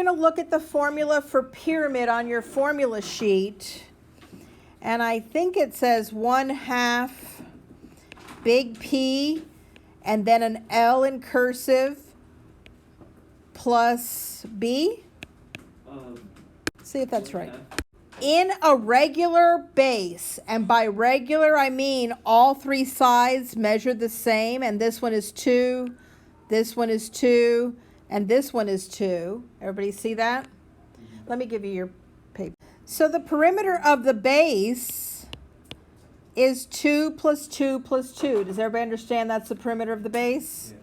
We're going to look at the formula for pyramid on your formula sheet. And I think it says 1/2 big P and then an L in cursive plus B. See if that's right. In a regular base, and by regular I mean all three sides measure the same, and this one is 2, this one is 2, and this one is 2. Everybody see that? Let me give you your paper. So the perimeter of the base is 2 plus 2 plus 2. Does everybody understand that's the perimeter of the base? Yeah.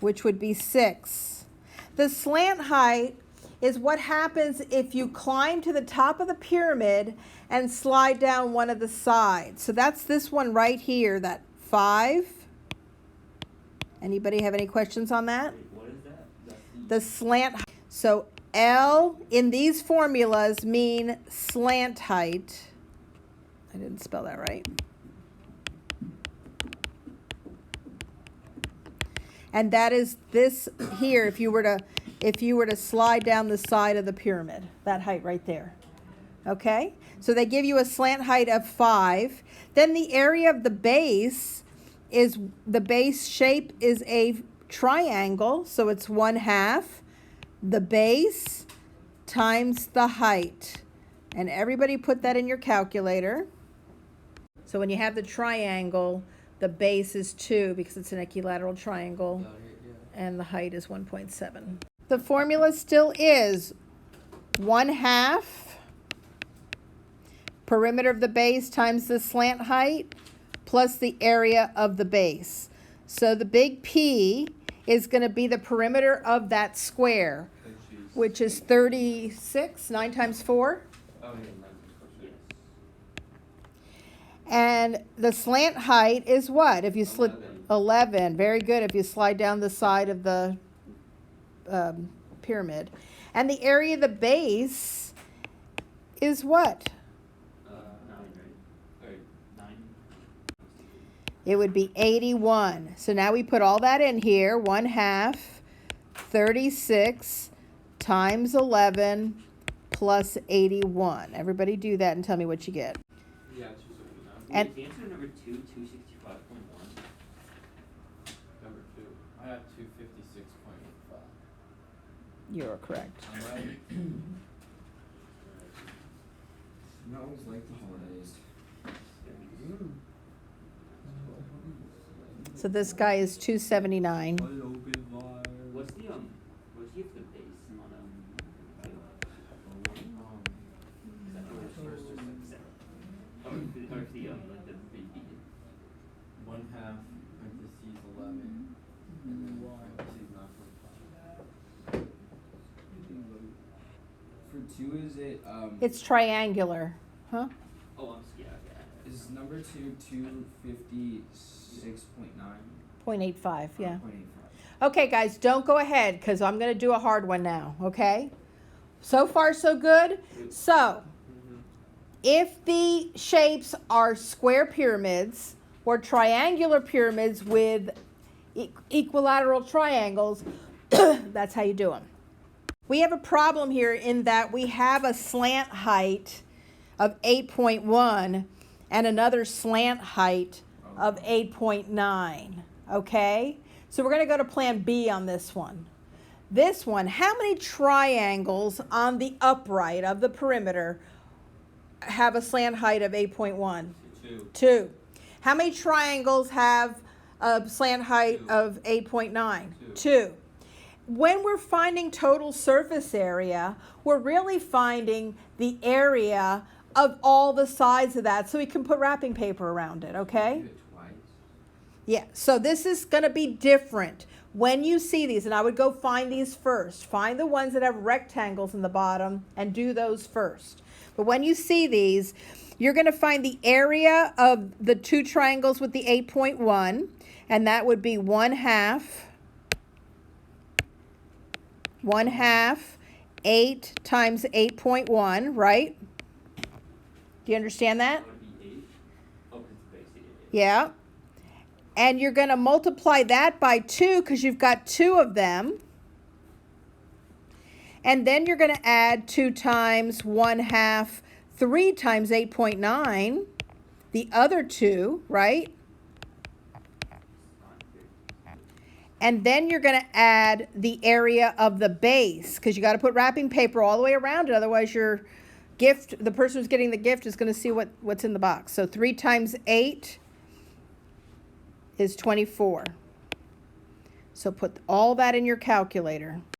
Which would be 6. The slant height is what happens if you climb to the top of the pyramid and slide down one of the sides. So that's this one right here, that 5. Anybody have any questions on that? What is that? The slant height. So L in these formulas mean slant height. I didn't spell that right. And that is this here, if you were to slide down the side of the pyramid, that height right there. Okay? So they give you a slant height of 5. Then the area of the base is, the base shape is a triangle, so it's 1/2 the base times the height. And everybody put that in your calculator. So when you have the triangle, the base is 2 because it's an equilateral triangle, and the height is 1.7. The formula still is 1/2 perimeter of the base times the slant height plus the area of the base. So the big P is going to be the perimeter of that square, which is 36, 9 times 4. And the slant height is what? If you slip 11. Very good. If you slide down the side of the pyramid. And the area of the base is what? 9. It would be 81. So now we put all that in here. 1/2 36 times 11 plus 81. Everybody do that and tell me what you get. Yeah, and the answer number 2, 265.1. Number 2. I got 256.85. You're correct. Alright. Smells like the holidays. So this guy is 279. What's the base on or if the like the big B? 1/2 parentheses 11 and then parentheses 9.5. For 2 is it It's triangular. Huh? Oh, yeah. is number 2 256.9? 0.85, yeah. 0.85. Okay, guys, don't go ahead because I'm going to do a hard one now, okay? So far, so good. So, if the shapes are square pyramids or triangular pyramids with equilateral triangles, that's how you do them. We have a problem here in that we have a slant height of 8.1 and another slant height of 8.9, okay? So we're going to go to plan B on this one. This one, how many triangles on the upright of the perimeter have a slant height of 8.1? 2. How many triangles have a slant height of 8.9? 2. When we're finding total surface area, we're really finding the area of all the sides of that, so we can put wrapping paper around it, okay? Yeah, so this is going to be different. When you see these, and I would go find these first. Find the ones that have rectangles in the bottom and do those first. But when you see these, you're going to find the area of the 2 triangles with the 8.1, and that would be 1/2 8 times 8.1, right? Do you understand that? Yeah. And you're going to multiply that by 2 because you've got 2 of them. And then you're going to add 2 times 1/2, 3 times 8.9, the other 2, right? And then you're going to add the area of the base, because you got to put wrapping paper all the way around it. Otherwise, your gift, the person who's getting the gift, is going to see what's in the box. So 3 times 8 is 24. So put all that in your calculator.